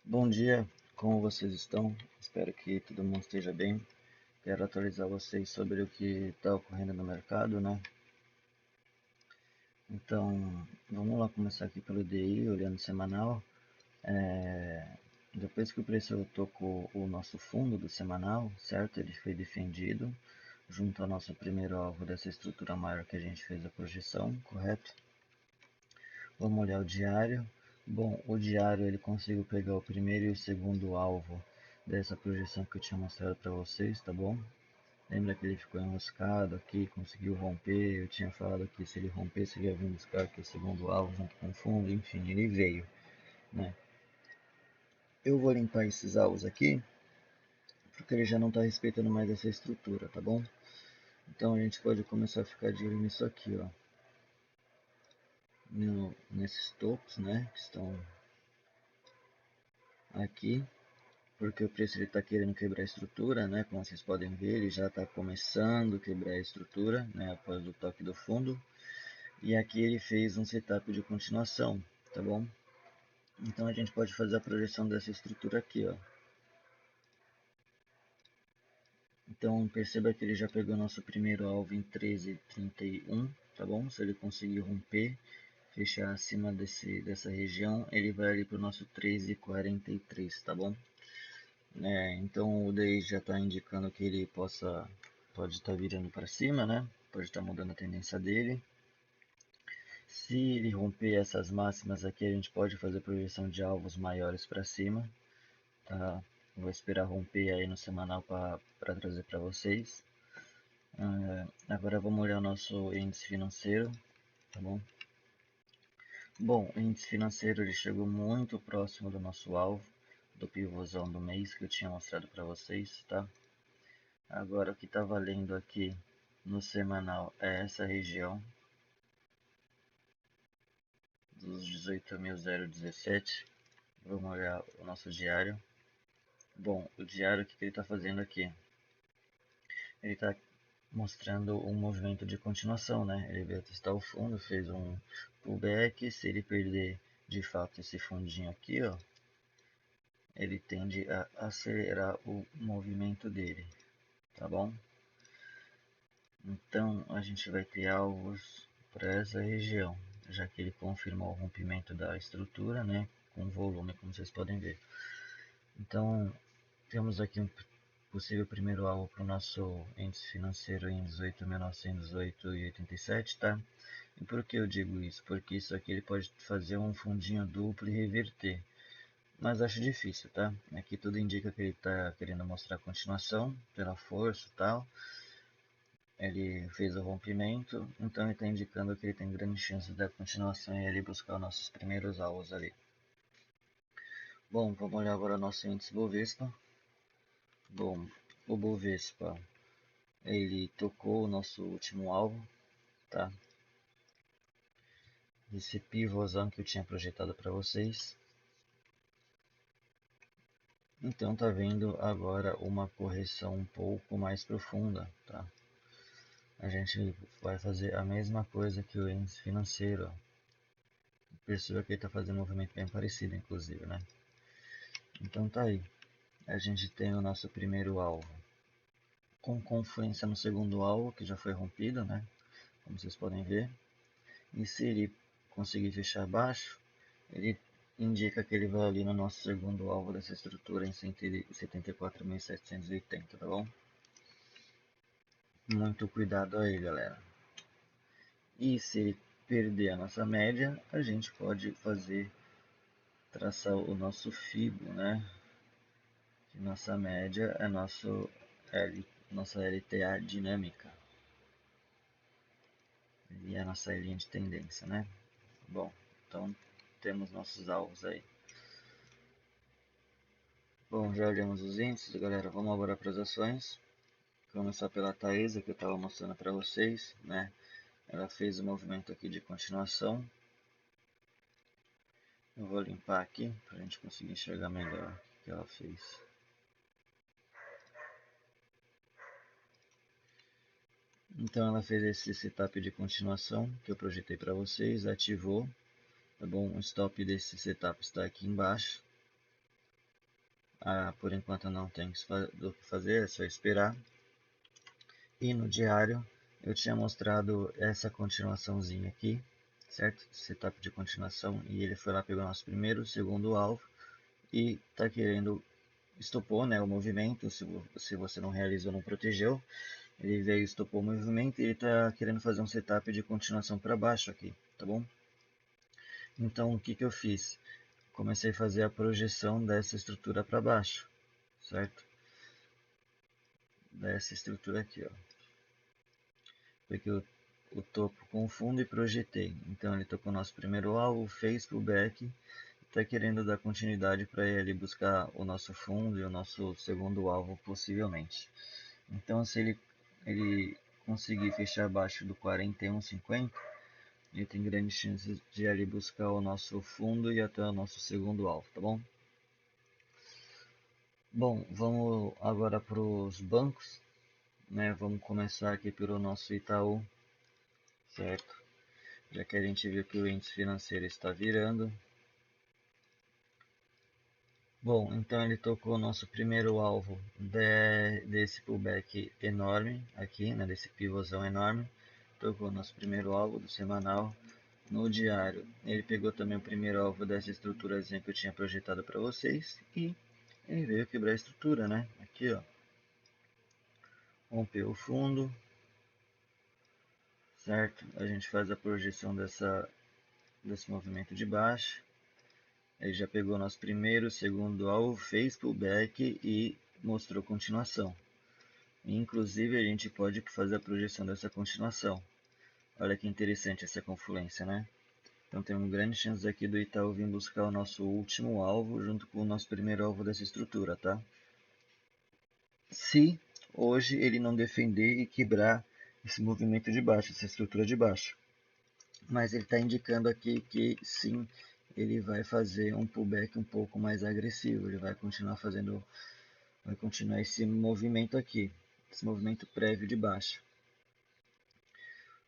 Bom dia, como vocês estão? Espero que todo mundo esteja bem. Quero atualizar vocês sobre o que está ocorrendo no mercado, né? Então, vamos lá começar aqui pelo DI, olhando semanal. É, Depois que o preço tocou o nosso fundo do semanal, certo? Ele foi defendido junto ao nosso primeiro alvo dessa estrutura maior que a gente fez a projeção, correto? Vamos olhar o diário. Bom, o diário ele conseguiu pegar o primeiro e o segundo alvo dessa projeção que eu tinha mostrado para vocês, tá bom? Lembra que ele ficou enroscado aqui, conseguiu romper, eu tinha falado que se ele rompesse ele ia vir buscar aqui o segundo alvo junto com o fundo, enfim, ele veio, né? Eu vou limpar esses alvos aqui, porque ele já não está respeitando mais essa estrutura, tá bom? Então a gente pode começar a ficar de olho nisso aqui, ó. Nesses topos, né, que estão aqui, porque o preço está querendo quebrar a estrutura, né? Como vocês podem ver, ele já está começando a quebrar a estrutura, né? Após o toque do fundo. E aqui ele fez um setup de continuação, tá bom? Então a gente pode fazer a projeção dessa estrutura aqui, ó. Então perceba que ele já pegou nosso primeiro alvo em 13,31, tá bom? Se ele conseguir romper, fechar acima dessa região, ele vai ali para o nosso 13,43, tá bom? Então o DI já está indicando que ele pode estar virando para cima, né? Pode estar mudando a tendência dele. Se ele romper essas máximas aqui, a gente pode fazer projeção de alvos maiores para cima, tá? Vou esperar romper aí no semanal para trazer para vocês. Agora vamos olhar o nosso índice financeiro, tá bom? Bom, o índice financeiro ele chegou muito próximo do nosso alvo, do pivôzão do mês que eu tinha mostrado para vocês, tá? Agora o que está valendo aqui no semanal é essa região dos 18.017. Vamos olhar o nosso diário. Bom, o diário o que ele está fazendo aqui? Ele está mostrando um movimento de continuação, né? Ele veio testar o fundo, fez um pullback. Se ele perder de fato esse fundinho aqui, ó, ele tende a acelerar o movimento dele, tá bom? Então a gente vai ter alvos para essa região, já que ele confirmou o rompimento da estrutura, né, com volume, como vocês podem ver. Então temos aqui um possível primeiro alvo para o nosso índice financeiro em 18.918,87, tá? E por que eu digo isso? Porque isso aqui ele pode fazer um fundinho duplo e reverter, mas acho difícil, tá? Aqui tudo indica que ele está querendo mostrar continuação pela força e tal. Ele fez o rompimento, então ele está indicando que ele tem grande chance da continuação e ele buscar os nossos primeiros alvos ali. Bom, vamos olhar agora o nosso índice Bovespa. Bom, o Bovespa, ele tocou o nosso último alvo, tá? Esse pivôzão que eu tinha projetado para vocês. Então tá vendo agora uma correção um pouco mais profunda, tá? A gente vai fazer a mesma coisa que o índice financeiro, ó. Perceba que ele está fazendo um movimento bem parecido, inclusive, né? Então tá aí. A gente tem o nosso primeiro alvo com confluência no segundo alvo, que já foi rompido, né? Como vocês podem ver. E se ele conseguir fechar abaixo, ele indica que ele vai ali no nosso segundo alvo dessa estrutura em 74.780, tá bom? Muito cuidado aí, galera. E se ele perder a nossa média, a gente pode traçar o nosso FIBO, né? Que nossa média é nossa LTA dinâmica. E a nossa linha de tendência, né? Bom, então temos nossos alvos aí. Bom, já olhamos os índices, galera. Vamos agora para as ações. Começar pela Taesa, que eu estava mostrando para vocês, né? Ela fez o movimento aqui de continuação. Eu vou limpar aqui para a gente conseguir enxergar melhor o que ela fez. Então ela fez esse setup de continuação que eu projetei para vocês, ativou, tá bom? O stop desse setup está aqui embaixo. por enquanto não tem do que fazer, é só esperar. E no diário eu tinha mostrado essa continuaçãozinha aqui, certo? Setup de continuação, e ele foi lá, pegou nosso primeiro, segundo alvo e está querendo, estopou, né, o movimento. Se você não realizou, não protegeu, ele veio, estopou o movimento e ele está querendo fazer um setup de continuação para baixo aqui, tá bom? Então o que eu fiz? Comecei a fazer a projeção dessa estrutura para baixo, certo? Dessa estrutura aqui, ó. Peguei o topo com o fundo e projetei. Então ele tocou nosso primeiro alvo, fez pullback, está querendo dar continuidade para ele buscar o nosso fundo e o nosso segundo alvo possivelmente. Então se ele conseguir fechar abaixo do 41,50, ele tem grandes chances de ali buscar o nosso fundo e até o nosso segundo alvo, tá bom? Bom, vamos agora para os bancos, né? Vamos começar aqui pelo nosso Itaú, certo? Já que a gente viu que o índice financeiro está virando. Bom, então ele tocou o nosso primeiro alvo desse pullback enorme aqui, né? Desse pivôzão enorme. Tocou o nosso primeiro alvo do semanal. No diário, ele pegou também o primeiro alvo dessa estruturazinha que eu tinha projetado para vocês e ele veio quebrar a estrutura, né? Aqui, ó. Rompeu o fundo, certo? A gente faz a projeção desse movimento de baixa. Ele já pegou nosso primeiro, segundo alvo, fez pullback e mostrou continuação. Inclusive, a gente pode fazer a projeção dessa continuação. Olha que interessante essa confluência, né? Então temos grandes chances aqui do Itaú vir buscar o nosso último alvo junto com o nosso primeiro alvo dessa estrutura, tá? Se hoje ele não defender e quebrar esse movimento de baixo, essa estrutura de baixo. Mas ele está indicando aqui que sim, ele vai fazer um pullback um pouco mais agressivo, ele vai continuar esse movimento aqui, esse movimento prévio de baixa.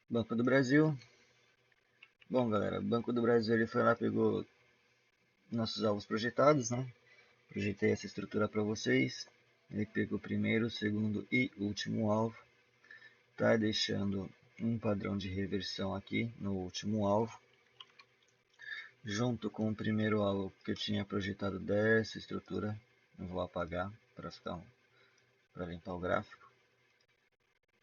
Banco do Brasil. Bom, galera, Banco do Brasil ele foi lá, pegou nossos alvos projetados, né? Projetei essa estrutura para vocês. Ele pegou o primeiro, segundo e último alvo. Tá deixando um padrão de reversão aqui no último alvo, junto com o primeiro alvo que eu tinha projetado dessa estrutura. Eu vou apagar para limpar o gráfico.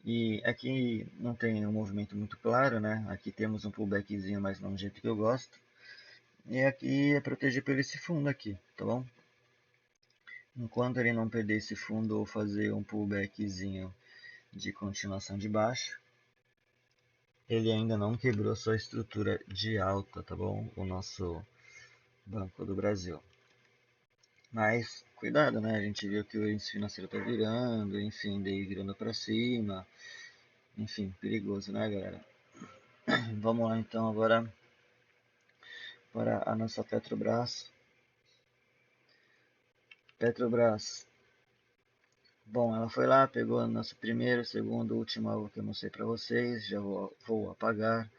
E aqui não tem um movimento muito claro, né? Aqui temos um pullbackzinho, mas não do jeito que eu gosto. E aqui é proteger pelo esse fundo aqui, tá bom? Enquanto ele não perder esse fundo ou fazer um pullbackzinho de continuação de baixo, ele ainda não quebrou sua estrutura de alta, tá bom? O nosso Banco do Brasil. Mas cuidado, né? A gente viu que o índice financeiro tá virando, enfim, daí virando para cima. Enfim, perigoso, né, galera? Vamos lá então agora para a nossa Petrobras. Petrobras. Bom, ela foi lá, pegou nosso primeiro, segundo, último alvo que eu mostrei para vocês. Já vou apagar.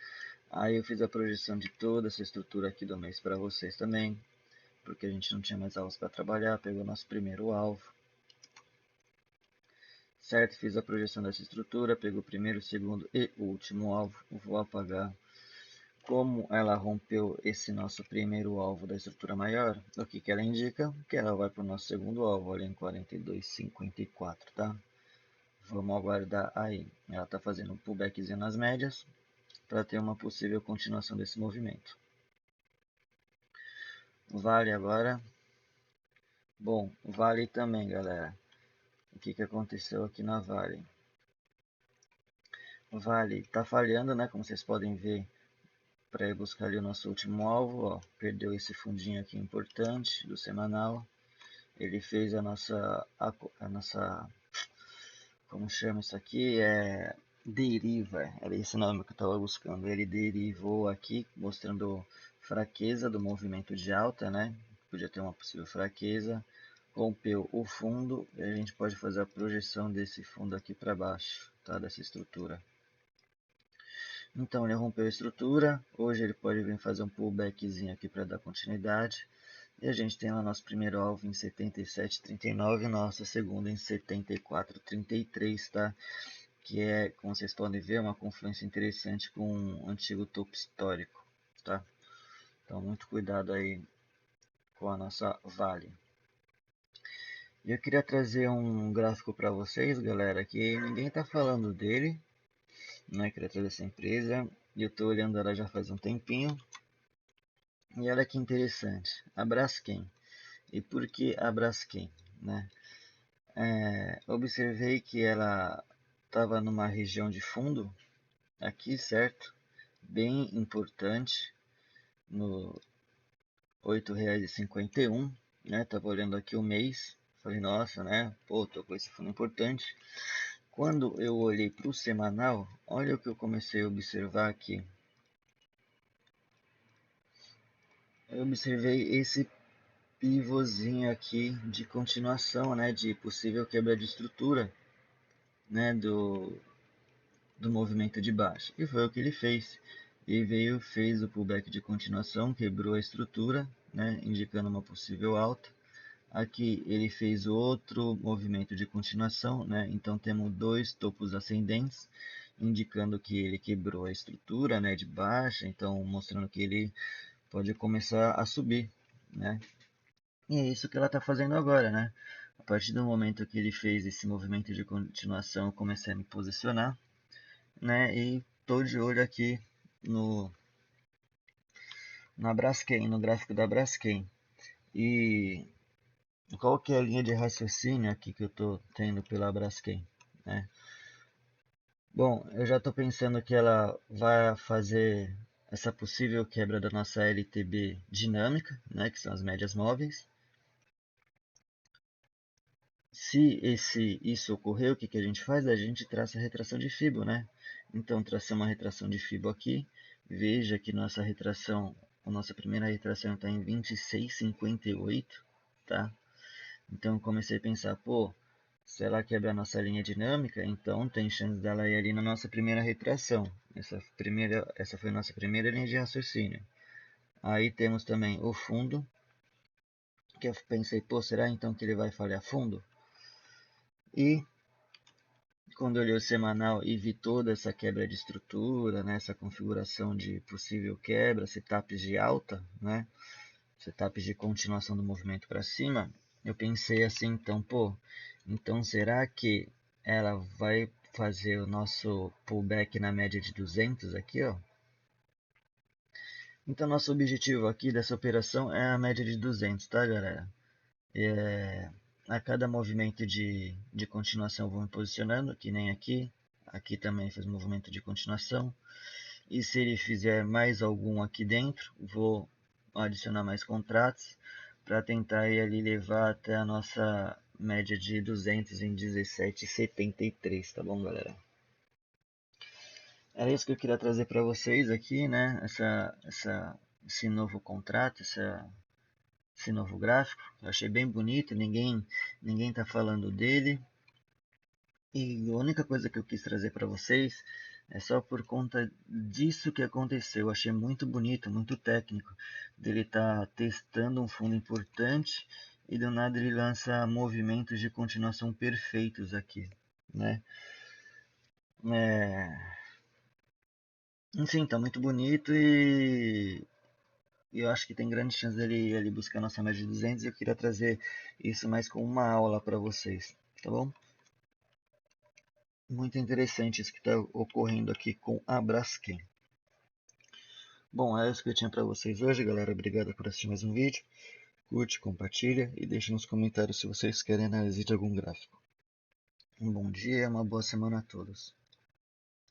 Aí eu fiz a projeção de toda essa estrutura aqui do mês para vocês também, porque a gente não tinha mais alvos para trabalhar. Pegou nosso primeiro alvo. Certo, fiz a projeção dessa estrutura, pegou o primeiro, segundo e o último alvo. Vou apagar. Como ela rompeu esse nosso primeiro alvo da estrutura maior, o que ela indica? Que ela vai para o nosso segundo alvo, ali em 42,54, tá? Vamos aguardar aí. Ela está fazendo um pullbackzinho nas médias para ter uma possível continuação desse movimento. Vale agora. Bom, Vale também, galera. O que aconteceu aqui na Vale? Vale está falhando, né? Como vocês podem ver, para ir buscar ali o nosso último alvo, ó, perdeu esse fundinho aqui importante do semanal. Ele fez a nossa, como chama isso aqui? Deriva, era esse nome que eu estava buscando. Ele derivou aqui, mostrando fraqueza do movimento de alta, né? Podia ter uma possível fraqueza. Rompeu o fundo e a gente pode fazer a projeção desse fundo aqui para baixo, tá? Dessa estrutura. Então ele rompeu a estrutura, hoje ele pode vir fazer um pullbackzinho aqui para dar continuidade. E a gente tem lá nosso primeiro alvo em 77,39 e nossa segunda em 74,33, tá? Que é, como vocês podem ver, uma confluência interessante com um antigo topo histórico, tá? Então, muito cuidado aí com a nossa Vale. E eu queria trazer um gráfico para vocês, galera, que ninguém está falando dele, né? Queria trazer essa empresa e eu estou olhando ela já faz um tempinho. E olha que interessante, a Braskem. E por que a Braskem, né? Observei que ela estava numa região de fundo aqui, certo? Bem importante, no R$ 8,51, né? Tava olhando aqui o mês, falei, nossa, né? Pô, tô com esse fundo importante. Quando eu olhei para o semanal, olha o que eu comecei a observar aqui. Eu observei esse pivôzinho aqui de continuação, né? De possível quebra de estrutura, né? Do movimento de baixa. E foi o que ele fez. E veio, fez o pullback de continuação, quebrou a estrutura, né? Indicando uma possível alta. Aqui ele fez outro movimento de continuação, né? Então temos dois topos ascendentes, indicando que ele quebrou a estrutura, né, de baixa, então mostrando que ele pode começar a subir, né? E é isso que ela está fazendo agora, né? A partir do momento que ele fez esse movimento de continuação, eu comecei a me posicionar, né? E estou de olho aqui no na Braskem, no gráfico da Braskem. E qual que é a linha de raciocínio aqui que eu estou tendo pela Braskem, né? Bom, eu já estou pensando que ela vai fazer essa possível quebra da nossa LTB dinâmica, né, que são as médias móveis. Se isso ocorrer, o que a gente faz? A gente traça a retração de Fibo, né? Então, traçar uma retração de Fibo aqui. Veja que nossa retração, a nossa primeira retração está em 26,58, tá? Então, comecei a pensar, pô, se ela quebra a nossa linha dinâmica, então tem chance dela ir ali na nossa primeira retração. Essa foi a nossa primeira linha de raciocínio. Aí temos também o fundo, que eu pensei, pô, será então que ele vai falhar fundo? E quando eu olhei o semanal e vi toda essa quebra de estrutura, né, essa configuração de possível quebra, setups de alta, né, setups de continuação do movimento para cima, eu pensei assim, então, pô, então será que ela vai fazer o nosso pullback na média de 200 aqui, ó? Então, nosso objetivo aqui dessa operação é a média de 200, tá, galera? A cada movimento de continuação eu vou me posicionando, que nem aqui. Aqui também fez movimento de continuação. E se ele fizer mais algum aqui dentro, vou adicionar mais contratos para tentar ir ali levar até a nossa média de 200 em 17,73, tá bom, galera? Era isso que eu queria trazer para vocês aqui, né? Esse novo contrato, esse novo gráfico. Eu achei bem bonito, ninguém está falando dele. E a única coisa que eu quis trazer para vocês é só por conta disso que aconteceu. Eu achei muito bonito, muito técnico, dele estar testando um fundo importante e do nada ele lança movimentos de continuação perfeitos aqui, né? Enfim, tá muito bonito e eu acho que tem grande chance dele ir ali buscar nossa média de 200 e eu queria trazer isso mais como uma aula para vocês, tá bom? Muito interessante isso que está ocorrendo aqui com a Braskem. Bom, é isso que eu tinha para vocês hoje, galera. Obrigado por assistir mais um vídeo. Curte, compartilha e deixe nos comentários se vocês querem análise de algum gráfico. Um bom dia e uma boa semana a todos.